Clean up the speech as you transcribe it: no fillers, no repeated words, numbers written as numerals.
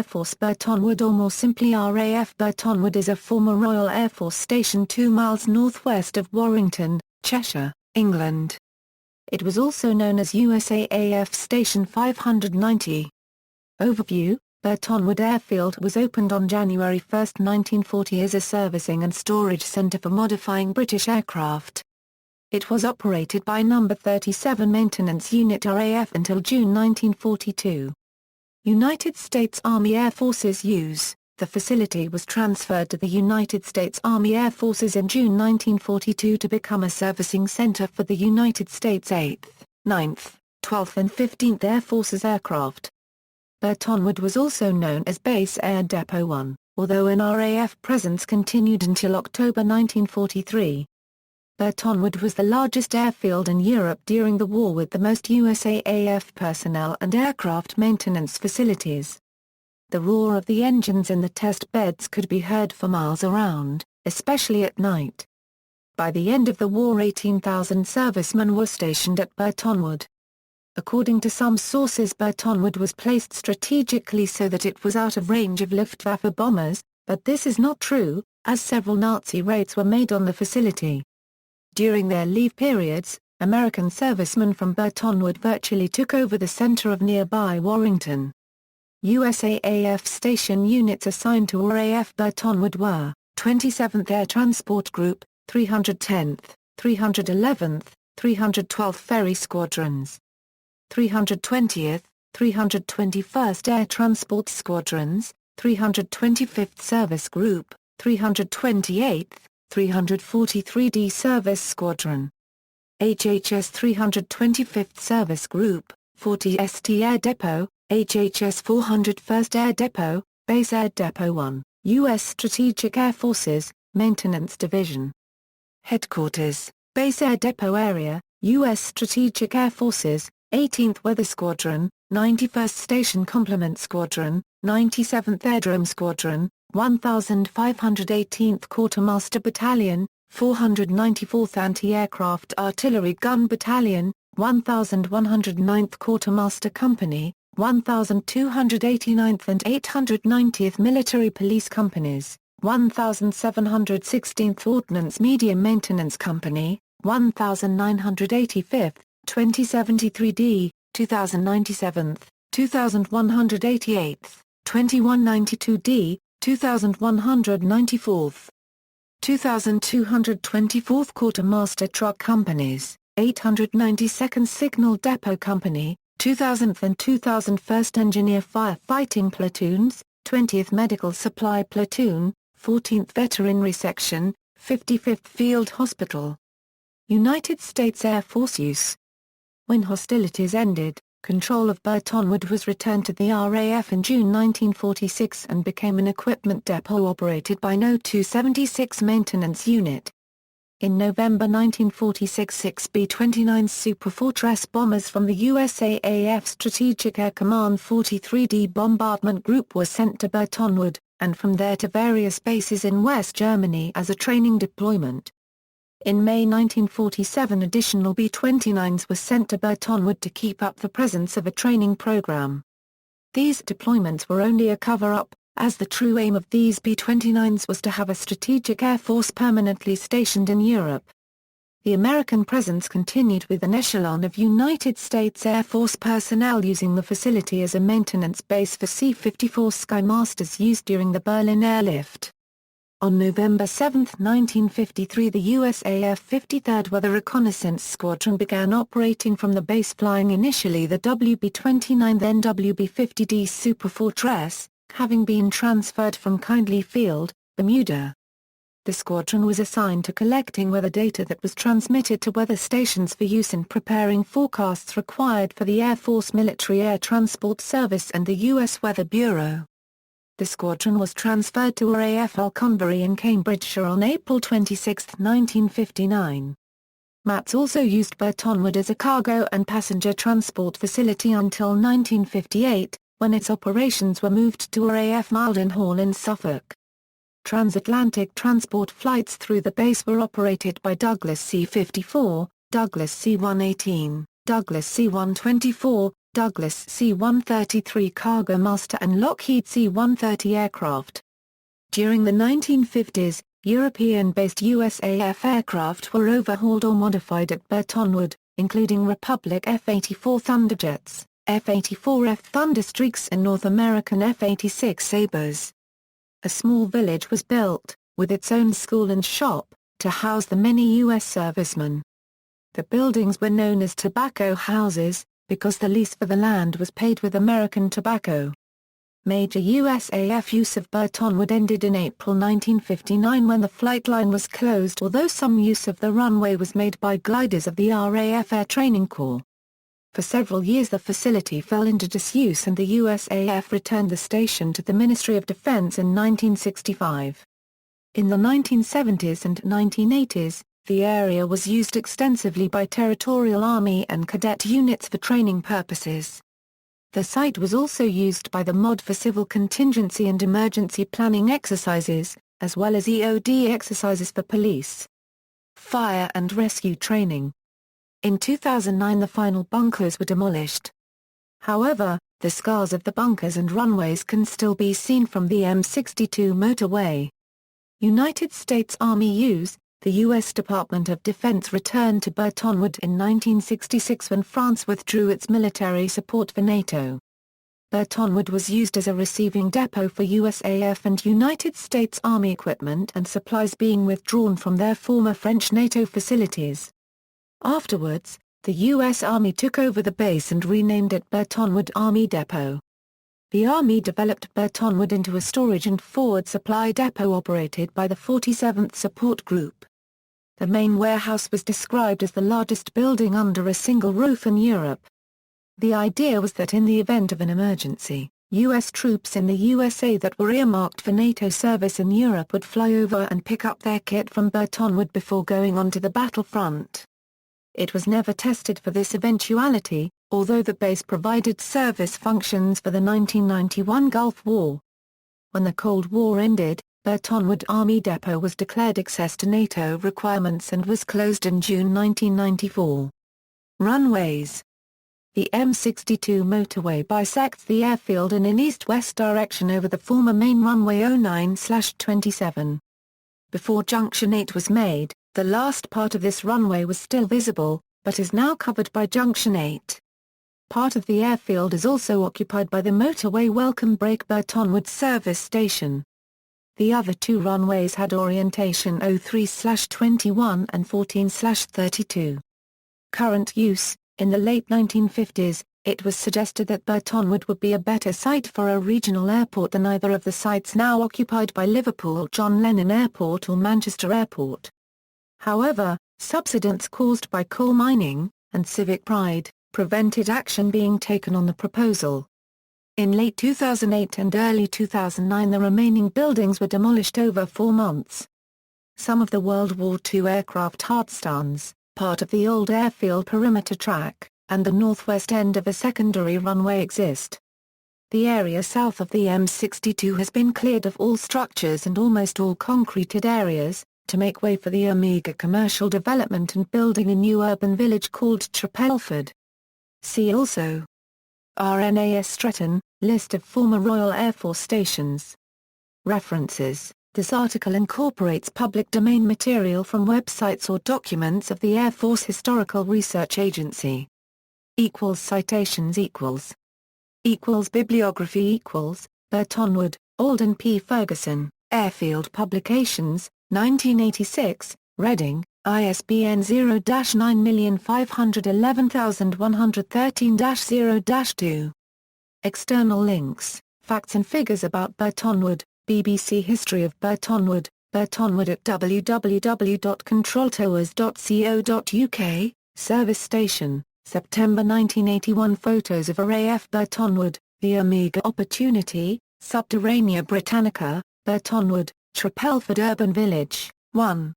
Air Force Burtonwood, or more simply RAF Burtonwood, is a former Royal Air Force station 2 miles northwest of Warrington, Cheshire, England. It was also known as USAAF Station 590. Overview: Burtonwood Airfield was opened on January 1, 1940 as a servicing and storage centre for modifying British aircraft. It was operated by No. 37 Maintenance Unit RAF until June 1942. United States Army Air Forces use. The facility was transferred to the United States Army Air Forces in June 1942 to become a servicing center for the United States 8th, 9th, 12th and 15th Air Forces aircraft. Burtonwood was also known as Base Air Depot 1, although an RAF presence continued until October 1943. Burtonwood was the largest airfield in Europe during the war, with the most USAAF personnel and aircraft maintenance facilities. The roar of the engines in the test beds could be heard for miles around, especially at night. By the end of the war, 18,000 servicemen were stationed at Burtonwood. According to some sources, Burtonwood was placed strategically so that it was out of range of Luftwaffe bombers, but this is not true, as several Nazi raids were made on the facility. During their leave periods, American servicemen from Burtonwood virtually took over the center of nearby Warrington. USAAF station units assigned to RAF Burtonwood were 27th Air Transport Group, 310th, 311th, 312th Ferry Squadrons, 320th, 321st Air Transport Squadrons, 325th Service Group, 328th, 343d Service Squadron, HHS 325th Service Group, 40st Air Depot, HHS 401st Air Depot, Base Air Depot 1, U.S. Strategic Air Forces, Maintenance Division. Headquarters, Base Air Depot Area, U.S. Strategic Air Forces, 18th Weather Squadron, 91st Station Complement Squadron, 97th Aerodrome Squadron, 1518th Quartermaster Battalion, 494th Anti-Aircraft Artillery Gun Battalion, 1109th Quartermaster Company, 1289th and 890th Military Police Companies, 1716th Ordnance Medium Maintenance Company, 1985th, 2073d, 2097th, 2188th, 2192d, 2194th, 2224th Quartermaster Truck Companies, 892nd Signal Depot Company, 2000th and 2001st Engineer Firefighting Platoons, 20th Medical Supply Platoon, 14th Veterinary Section, 55th Field Hospital. United States Air Force use. When hostilities ended, control of Burtonwood was returned to the RAF in June 1946 and became an equipment depot operated by No. 276 Maintenance Unit. In November 1946, 6 B-29 Superfortress bombers from the USAAF Strategic Air Command 43d Bombardment Group were sent to Burtonwood, and from there to various bases in West Germany as a training deployment. In May 1947, additional B-29s were sent to Burtonwood to keep up the presence of a training program. These deployments were only a cover-up, as the true aim of these B-29s was to have a strategic air force permanently stationed in Europe. The American presence continued with an echelon of United States Air Force personnel using the facility as a maintenance base for C-54 Skymasters used during the Berlin airlift. On November 7, 1953, the USAF 53rd Weather Reconnaissance Squadron began operating from the base, flying initially the WB-29 then WB-50D Superfortress, having been transferred from Kindley Field, Bermuda. The squadron was assigned to collecting weather data that was transmitted to weather stations for use in preparing forecasts required for the Air Force Military Air Transport Service and the U.S. Weather Bureau. The squadron was transferred to RAF Alconbury in Cambridgeshire on April 26, 1959. MATS also used Burtonwood as a cargo and passenger transport facility until 1958, when its operations were moved to RAF Mildenhall in Suffolk. Transatlantic transport flights through the base were operated by Douglas C-54, Douglas C-118, Douglas C-124, Douglas C-133 cargo master and Lockheed C-130 aircraft. During the 1950s, European-based USAF aircraft were overhauled or modified at Burtonwood, including Republic F-84 Thunderjets, F-84F Thunderstreaks and North American F-86 Sabres. A small village was built, with its own school and shop, to house the many U.S. servicemen. The buildings were known as tobacco houses, because the lease for the land was paid with American tobacco. Major USAF use of Burtonwood ended in April 1959 when the flight line was closed, although some use of the runway was made by gliders of the RAF Air Training Corps. For several years the facility fell into disuse and the USAF returned the station to the Ministry of Defense in 1965. In the 1970s and 1980s, the area was used extensively by Territorial Army and cadet units for training purposes. The site was also used by the MOD for civil contingency and emergency planning exercises, as well as EOD exercises for police, fire and rescue training. In 2009 the final bunkers were demolished. However, the scars of the bunkers and runways can still be seen from the M62 motorway. United States Army use. The U.S. Department of Defense returned to Burtonwood in 1966 when France withdrew its military support for NATO. Burtonwood was used as a receiving depot for USAF and United States Army equipment and supplies being withdrawn from their former French NATO facilities. Afterwards, the U.S. Army took over the base and renamed it Burtonwood Army Depot. The Army developed Burtonwood into a storage and forward supply depot operated by the 47th Support Group. The main warehouse was described as the largest building under a single roof in Europe. The idea was that in the event of an emergency, U.S. troops in the USA that were earmarked for NATO service in Europe would fly over and pick up their kit from Burtonwood before going on to the battlefront. It was never tested for this eventuality, although the base provided service functions for the 1991 Gulf War. When the Cold War ended, Burtonwood Army Depot was declared excess to NATO requirements and was closed in June 1994. Runways. The M62 motorway bisects the airfield in an east-west direction over the former main runway 09/27. Before Junction 8 was made, the last part of this runway was still visible, but is now covered by Junction 8. Part of the airfield is also occupied by the motorway Welcome Break Burtonwood service station. The other two runways had orientation 03/21 and 14/32. Current use. In the late 1950s, it was suggested that Burtonwood would be a better site for a regional airport than either of the sites now occupied by Liverpool John Lennon Airport or Manchester Airport. However, subsidence caused by coal mining, and civic pride, prevented action being taken on the proposal. In late 2008 and early 2009 the remaining buildings were demolished over 4 months. Some of the World War II aircraft hardstands, part of the old airfield perimeter track, and the northwest end of a secondary runway exist. The area south of the M62 has been cleared of all structures and almost all concreted areas, to make way for the Omega commercial development and building a new urban village called Trapelford. See also RNAS Stretton, list of former Royal Air Force stations. References. This article incorporates public domain material from websites or documents of the Air Force Historical Research Agency. Citations Bibliography Burtonwood, Alden P. Ferguson, Airfield Publications, 1986, Reading, ISBN 0-9511113-0-2. External links, facts and figures about Burtonwood, BBC History of Burtonwood, Burtonwood at www.controltowers.co.uk, Service Station, September 1981. Photos of RAF Burtonwood, the Omega Opportunity, Subterranea Britannica, Burtonwood, Trapelford Urban Village, 1.